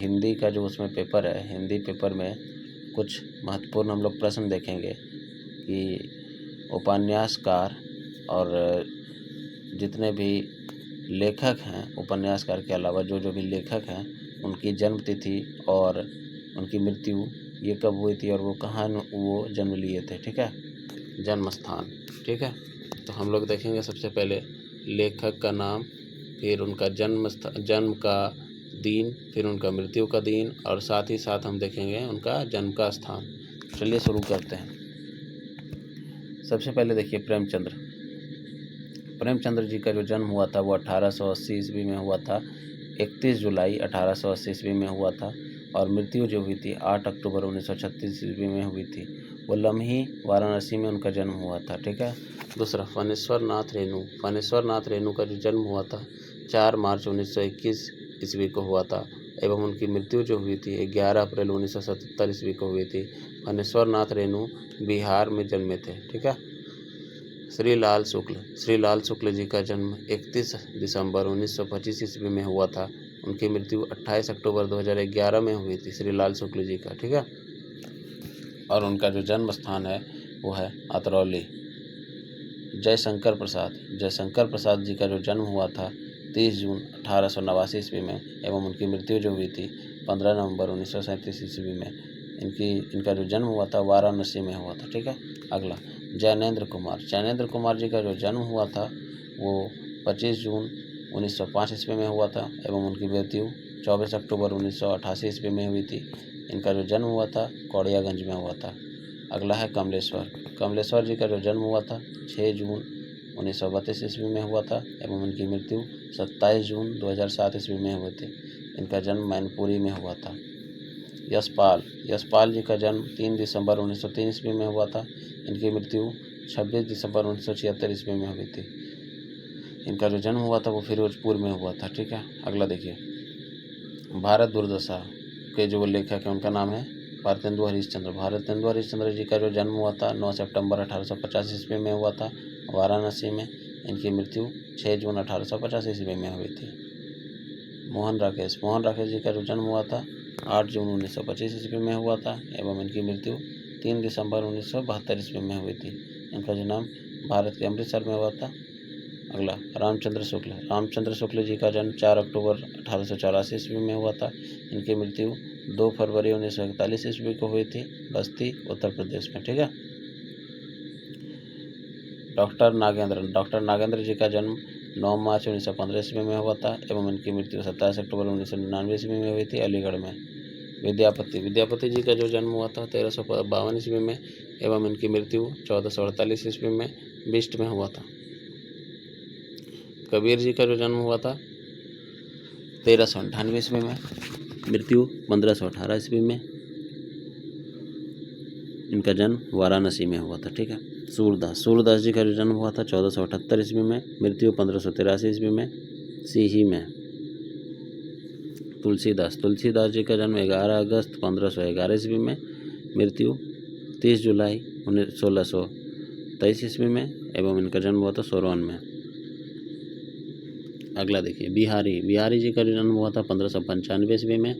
हिंदी का जो उसमें पेपर है, हिंदी पेपर में कुछ महत्वपूर्ण हम लोग प्रश्न देखेंगे कि उपन्यासकार और जितने भी लेखक हैं, उपन्यासकार के अलावा जो भी लेखक हैं, उनकी जन्म तिथि और उनकी मृत्यु ये कब हुई थी और वो कहाँ वो जन्म लिए थे। ठीक है, जन्म स्थान। ठीक है, तो हम लोग देखेंगे सबसे पहले लेखक का नाम, फिर उनका जन्म का दिन, फिर उनका मृत्यु का दिन, और साथ ही साथ हम देखेंगे उनका जन्म का स्थान। चलिए शुरू करते हैं। सबसे पहले देखिए प्रेमचंद्र जी का जो जन्म हुआ था वो 1880 ईस्वी में हुआ था। 31 जुलाई 1880 ईस्वी में हुआ था, और मृत्यु जो हुई थी 8 अक्टूबर 1936 ईस्वी में हुई थी। वो लम्ही वाराणसी में उनका जन्म हुआ था। ठीक है। दूसरा फणेश्वर नाथ रेणु का जो जन्म हुआ था 4 मार्च 1921 ईस्वी को हुआ था, एवं उनकी मृत्यु जो हुई थी 11 अप्रैल 1977 ईस्वी को हुई थी। फणेश्वर नाथ रेणु बिहार में जन्मे थे। ठीक है। श्री लाल शुक्ल जी का जन्म 31 दिसंबर 1925 ईस्वी में हुआ था। उनकी मृत्यु 28 अक्टूबर 2011 में हुई थी, श्री लाल शुक्ल जी का। ठीक है। और उनका जो जन्म स्थान है वो है अतरौली। जयशंकर प्रसाद जी का जो जन्म हुआ था 30 जून 1889 ईस्वी में, एवं उनकी मृत्यु जो हुई थी 15 नवंबर 1937 ईस्वी में। इनका जो जन्म हुआ था वाराणसी में हुआ था। ठीक है। अगला जैनेंद्र कुमार जी का जो जन्म हुआ था वो 25 जून 1905 ईस्वी में हुआ था, एवं उनकी मृत्यु 24 अक्टूबर 1988 ईस्वी में हुई थी। इनका जो जन्म हुआ था कौड़ियागंज में हुआ था। अगला है कमलेश्वर जी का जो जन्म हुआ था 6 जून 1932 ईस्वी में हुआ था, एवं उनकी मृत्यु 27 जून 2007 ईस्वी में हुई थी। इनका जन्म मैनपुरी में हुआ था। यशपाल जी का जन्म 3 दिसंबर 1903 ईस्वी में हुआ था। इनकी मृत्यु 26 दिसंबर 1976 ईस्वी में हुई थी। इनका जो जन्म हुआ था वो फिरोजपुर में हुआ था। ठीक है। अगला देखिए भारत दुर्दशा के जो लेखक हैं उनका नाम है भारतेंदु हरिश्चंद्र जी का जो जन्म हुआ था 9 सितंबर 1850 ईस्वी में हुआ था वाराणसी में। इनकी मृत्यु 6 जून 1850 ईस्वी में हुई थी। मोहन राकेश जी का जो जन्म हुआ था 8 जून 1925 ईस्वी में हुआ था, एवं इनकी मृत्यु 3 दिसंबर 1972 ईस्वी में हुई थी। इनका जन्म भारत के अमृतसर में हुआ था। अगला रामचंद्र शुक्ल जी का जन्म 4 अक्टूबर 1884 ईस्वी में हुआ था। इनकी मृत्यु 2 फरवरी 1941 ईस्वी को हुई थी, बस्ती उत्तर प्रदेश में। ठीक है। डॉक्टर नागेंद्र जी का जन्म 9 मार्च 1915 ईस्वी में हुआ था, एवं इनकी मृत्यु 27 अक्टूबर 1999 ईस्वी में हुई थी, अलीगढ़ में। विद्यापति जी का जो जन्म हुआ था 1352 ईस्वी में, एवं इनकी मृत्यु 1448 ईस्वी में बिस्ट में हुआ था। कबीर जी का जो जन्म हुआ था 1398 ईस्वी में, मृत्यु 1518 ईस्वी में। इनका जन्म वाराणसी में हुआ था। ठीक है। सूरदास जी का जो जन्म हुआ था 1478 ईस्वी में, मृत्यु 1583 ईस्वी में, सीही में। तुलसीदास जी का जन्म 11 अगस्त 1511 ईस्वी में, मृत्यु 30 जुलाई 1623 ईस्वी में, एवं इनका जन्म हुआ था सोरवन में। अगला देखिए बिहारी जी का जो जन्म हुआ था 1595 ईस्वी में,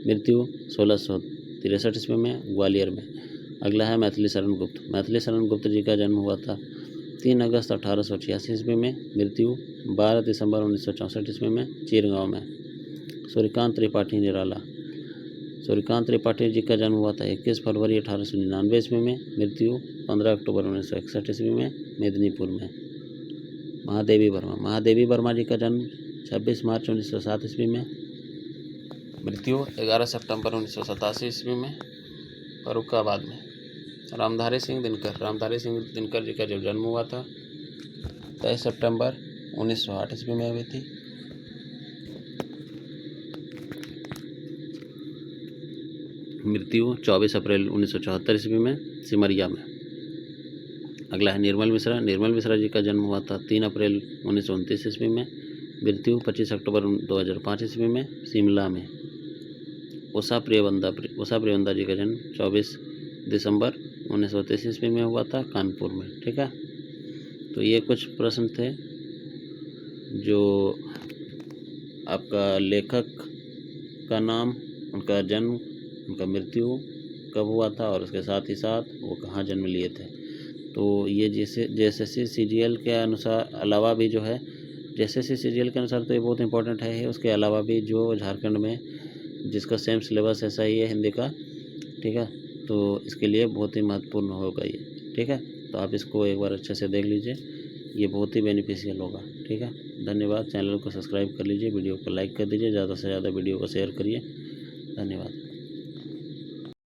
मृत्यु 1663 ईस्वी में, ग्वालियर में। अगला है मैथिली शरण गुप्त जी का जन्म हुआ था 3 अगस्त 1886 ईस्वी में, मृत्यु 12 दिसंबर 1964 ईस्वी में, चीरगांव में। सूर्यकांत त्रिपाठी जी का जन्म हुआ था 21 फरवरी 1899 ईस्वी में, मृत्यु 15 अक्टूबर 1961 ईस्वी में, मेदिनीपुर में। महादेवी वर्मा जी का जन्म 26 मार्च 1907 ईस्वी में, मृत्यु 11 सितंबर 1987 ईस्वी में, फर्रुखाबाद में। रामधारी सिंह दिनकर जी का जो जन्म हुआ था 23 सितंबर 1908 ईस्वी में हुई थी। मृत्यु 24 अप्रैल 1974 ईस्वी में, सिमरिया में। अगला है निर्मल मिश्रा जी का जन्म हुआ था 3 अप्रैल 1929 ईस्वी में, मृत्यु 25 अक्टूबर 2005 ईस्वी में, शिमला में। उषा प्रियवंदा जी का जन्म 24 दिसंबर 1933 ईस्वी में हुआ था, कानपुर में। ठीक है। तो ये कुछ प्रश्न थे जो आपका लेखक का नाम, उनका जन्म, उनका मृत्यु कब हुआ था और उसके साथ ही साथ वो कहाँ जन्म लिए थे। तो ये जैसे JSSC CGL के अनुसार अलावा भी जो है JSSC CGL के अनुसार तो ये बहुत इंपॉर्टेंट है ही, उसके अलावा भी जो झारखंड में जिसका सेम सिलेबस ऐसा ही है हिंदी का, ठीक है, तो इसके लिए बहुत ही महत्वपूर्ण होगा ये, ठीक है। तो आप इसको एक बार अच्छे से देख लीजिए, ये बहुत ही बेनिफिशियल होगा, ठीक है। धन्यवाद। चैनल को सब्सक्राइब कर लीजिए, वीडियो को लाइक कर दीजिए, ज़्यादा से ज़्यादा वीडियो को शेयर करिए। धन्यवाद।